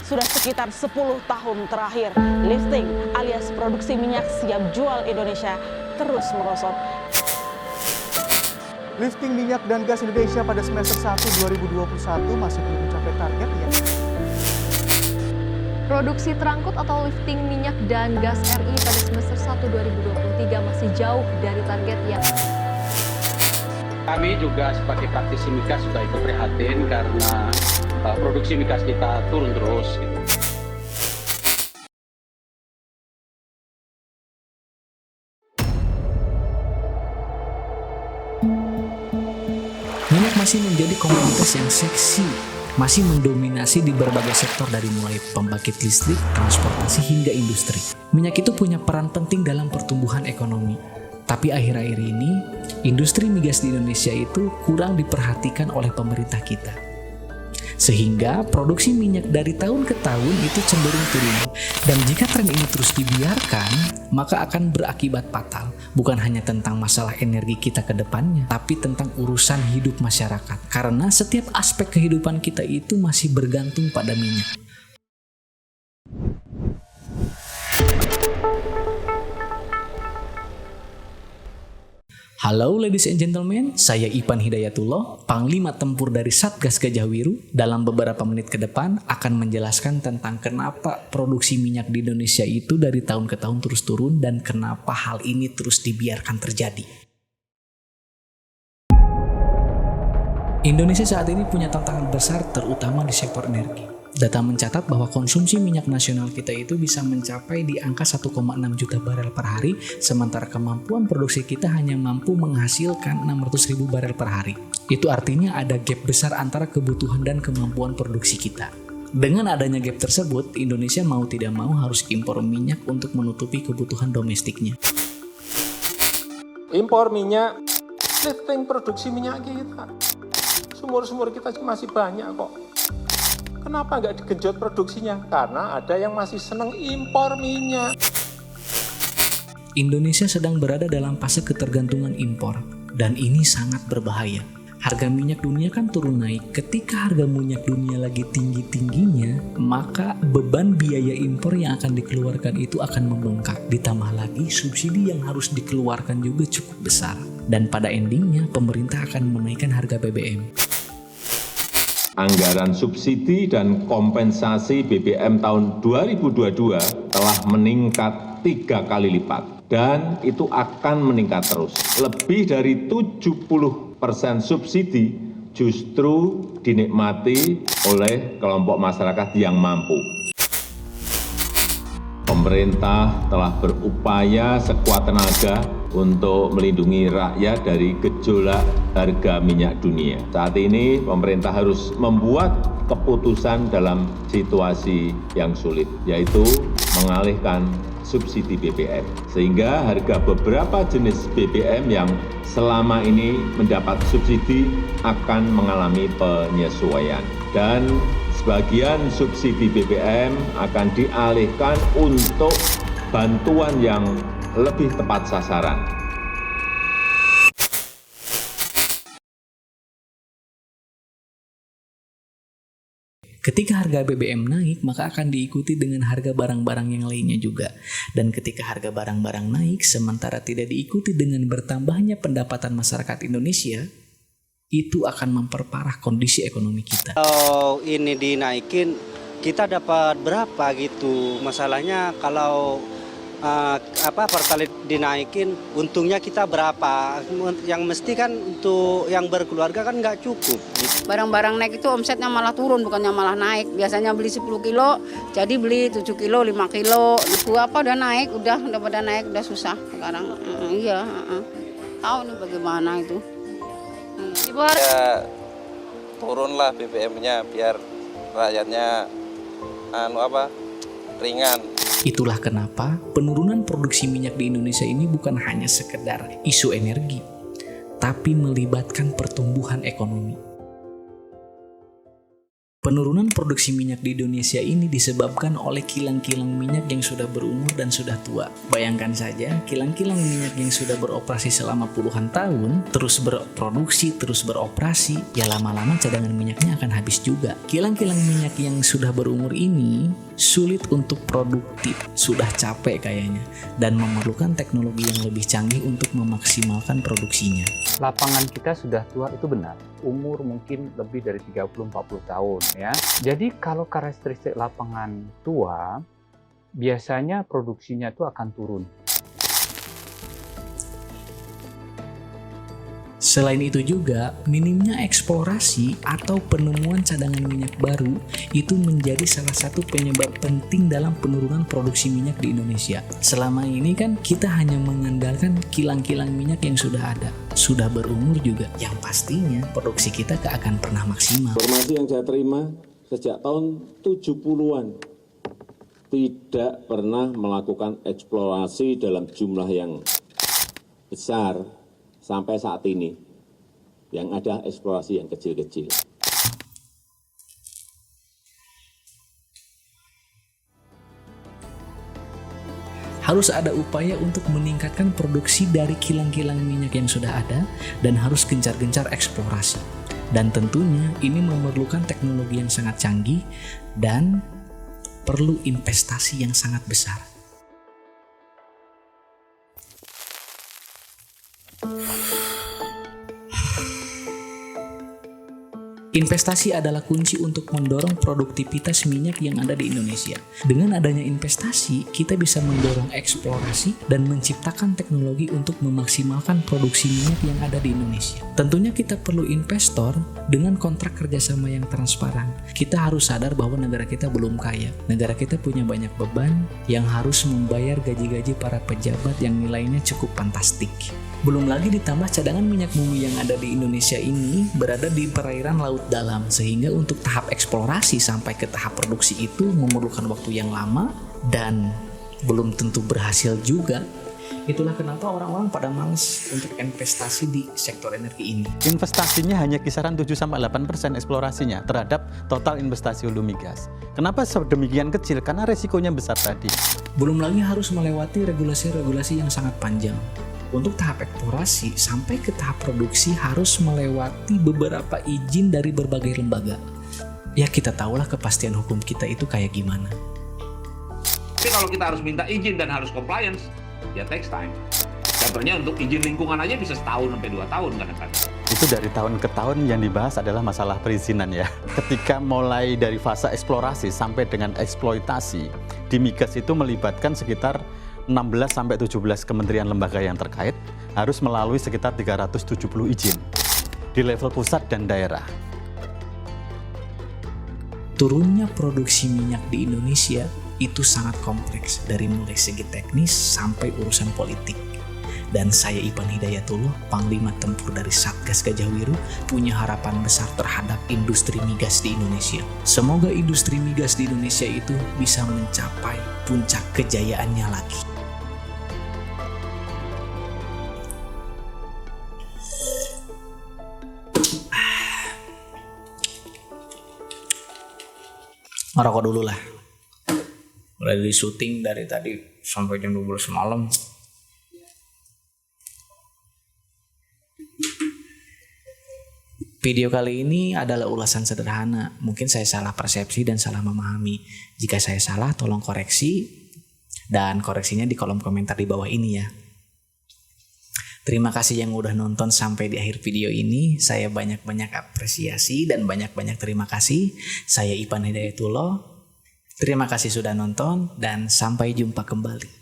Sudah sekitar 10 tahun terakhir, lifting alias produksi minyak siap jual Indonesia terus merosot. Lifting minyak dan gas Indonesia pada semester 1 2021 masih belum mencapai target ya. Produksi terangkut atau lifting minyak dan gas RI pada semester 1 2023 masih jauh dari targetnya. Kami juga sebagai praktisi migas juga ikut prihatin karena produksi migas kita turun terus. Minyak masih menjadi komoditas yang seksi, masih mendominasi di berbagai sektor dari mulai pembangkit listrik, transportasi hingga industri. Minyak itu punya peran penting dalam pertumbuhan ekonomi. Tapi akhir-akhir ini, industri migas di Indonesia itu kurang diperhatikan oleh pemerintah kita. Sehingga produksi minyak dari tahun ke tahun itu cenderung turun. Dan jika tren ini terus dibiarkan, maka akan berakibat fatal. Bukan hanya tentang masalah energi kita ke depannya, tapi tentang urusan hidup masyarakat. Karena setiap aspek kehidupan kita itu masih bergantung pada minyak. Halo ladies and gentlemen, saya Ipan Hidayatullah, Panglima Tempur dari Satgas Gajahwiru. Dalam beberapa menit ke depan akan menjelaskan tentang kenapa produksi minyak di Indonesia itu dari tahun ke tahun terus turun dan kenapa hal ini terus dibiarkan terjadi. Indonesia saat ini punya tantangan besar terutama di sektor energi. Data mencatat bahwa konsumsi minyak nasional kita itu bisa mencapai di angka 1,6 juta barel per hari, sementara kemampuan produksi kita hanya mampu menghasilkan 600.000 barel per hari. Itu artinya ada gap besar antara kebutuhan dan kemampuan produksi kita. Dengan adanya gap tersebut, Indonesia mau tidak mau harus impor minyak untuk menutupi kebutuhan domestiknya. Impor minyak, lifting produksi minyak kita. Sumur-sumur kita masih banyak kok. Kenapa nggak digenjot produksinya? Karena ada yang masih seneng impor minyak. Indonesia sedang berada dalam fase ketergantungan impor, dan ini sangat berbahaya. Harga minyak dunia kan turun naik. Ketika harga minyak dunia lagi tinggi-tingginya, maka beban biaya impor yang akan dikeluarkan itu akan membengkak. Ditambah lagi subsidi yang harus dikeluarkan juga cukup besar. Dan pada endingnya pemerintah akan menaikkan harga BBM. Anggaran subsidi dan kompensasi BBM tahun 2022 telah meningkat 3 kali lipat dan itu akan meningkat terus. Lebih dari 70% subsidi justru dinikmati oleh kelompok masyarakat yang mampu. Pemerintah telah berupaya sekuat tenaga untuk melindungi rakyat dari gejolak harga minyak dunia. Saat ini pemerintah harus membuat keputusan dalam situasi yang sulit, yaitu mengalihkan subsidi BBM. Sehingga harga beberapa jenis BBM yang selama ini mendapat subsidi akan mengalami penyesuaian. Dan sebagian subsidi BBM akan dialihkan untuk bantuan yang lebih tepat sasaran. Ketika harga BBM naik, maka akan diikuti dengan harga barang-barang yang lainnya juga. Dan ketika harga barang-barang naik, sementara tidak diikuti dengan bertambahnya pendapatan masyarakat Indonesia, itu akan memperparah kondisi ekonomi kita. Kalau ini dinaikin, kita dapat berapa gitu? Masalahnya kalau Pertalite dinaikin, untungnya kita berapa? Yang mesti kan untuk yang berkeluarga kan nggak cukup. Barang-barang naik itu omsetnya malah turun, bukannya malah naik. Biasanya beli 10 kilo, jadi beli 7 kilo, 5 kilo. Nah, udah naik, udah pada naik, udah susah sekarang. Iya, tahu nih bagaimana itu. Ya, turunlah BBM-nya biar rakyatnya ringan. Itulah kenapa penurunan produksi minyak di Indonesia ini bukan hanya sekedar isu energi, tapi melibatkan pertumbuhan ekonomi. Penurunan produksi minyak di Indonesia ini disebabkan oleh kilang-kilang minyak yang sudah berumur dan sudah tua. Bayangkan saja, kilang-kilang minyak yang sudah beroperasi selama puluhan tahun, terus berproduksi, terus beroperasi, ya lama-lama cadangan minyaknya akan habis juga. Kilang-kilang minyak yang sudah berumur ini sulit untuk produktif, sudah capek kayaknya, dan memerlukan teknologi yang lebih canggih untuk memaksimalkan produksinya. Lapangan kita sudah tua itu benar, umur mungkin lebih dari 30-40 tahun ya. Jadi kalau karakteristik lapangan tua, biasanya produksinya itu akan turun. Selain itu juga, minimnya eksplorasi atau penemuan cadangan minyak baru itu menjadi salah satu penyebab penting dalam penurunan produksi minyak di Indonesia. Selama ini kan kita hanya mengandalkan kilang-kilang minyak yang sudah ada, sudah berumur juga, yang pastinya produksi kita gak akan pernah maksimal. Informasi yang saya terima sejak tahun 70-an tidak pernah melakukan eksplorasi dalam jumlah yang besar. Sampai saat ini, yang ada eksplorasi yang kecil-kecil. Harus ada upaya untuk meningkatkan produksi dari kilang-kilang minyak yang sudah ada dan harus gencar-gencar eksplorasi. Dan tentunya ini memerlukan teknologi yang sangat canggih dan perlu investasi yang sangat besar. Investasi adalah kunci untuk mendorong produktivitas minyak yang ada di Indonesia. Dengan adanya investasi, kita bisa mendorong eksplorasi dan menciptakan teknologi untuk memaksimalkan produksi minyak yang ada di Indonesia. Tentunya kita perlu investor dengan kontrak kerjasama yang transparan. Kita harus sadar bahwa negara kita belum kaya. Negara kita punya banyak beban yang harus membayar gaji-gaji para pejabat yang nilainya cukup fantastik. Belum lagi ditambah cadangan minyak bumi yang ada di Indonesia ini berada di perairan laut dalam, sehingga untuk tahap eksplorasi sampai ke tahap produksi itu memerlukan waktu yang lama dan belum tentu berhasil juga. Itulah kenapa orang-orang pada malas untuk investasi di sektor energi ini. Investasinya hanya kisaran 7-8% eksplorasinya terhadap total investasi hulu migas. Kenapa sedemikian kecil? Karena resikonya besar tadi. Belum lagi harus melewati regulasi-regulasi yang sangat panjang. Untuk tahap eksplorasi sampai ke tahap produksi harus melewati beberapa izin dari berbagai lembaga. Ya kita tahulah kepastian hukum kita itu kayak gimana. Tapi kalau kita harus minta izin dan harus compliance, ya takes time. Contohnya untuk izin lingkungan aja bisa 1 sampai 2 tahun kadang-kadang. Itu dari tahun ke tahun yang dibahas adalah masalah perizinan ya. Ketika mulai dari fase eksplorasi sampai dengan eksploitasi, di migas itu melibatkan sekitar 16-17 kementerian lembaga yang terkait, harus melalui sekitar 370 izin di level pusat dan daerah. Turunnya produksi minyak di Indonesia itu sangat kompleks, dari mulai segi teknis sampai urusan politik. Dan saya Ipan Hidayatullah, Panglima Tempur dari Satgas Gajah Wiru, punya harapan besar terhadap industri migas di Indonesia. Semoga industri migas di Indonesia itu bisa mencapai puncak kejayaannya lagi. Ngerokok dulu lah. Udah di syuting dari tadi sampai jam 12 malam. Video kali ini adalah ulasan sederhana. Mungkin saya salah persepsi dan salah memahami. Jika saya salah, tolong koreksi. Dan koreksinya di kolom komentar di bawah ini ya. Terima kasih yang udah nonton sampai di akhir video ini. Saya banyak-banyak apresiasi dan banyak-banyak terima kasih. Saya Ipan Hidayatullah. Terima kasih sudah nonton dan sampai jumpa kembali.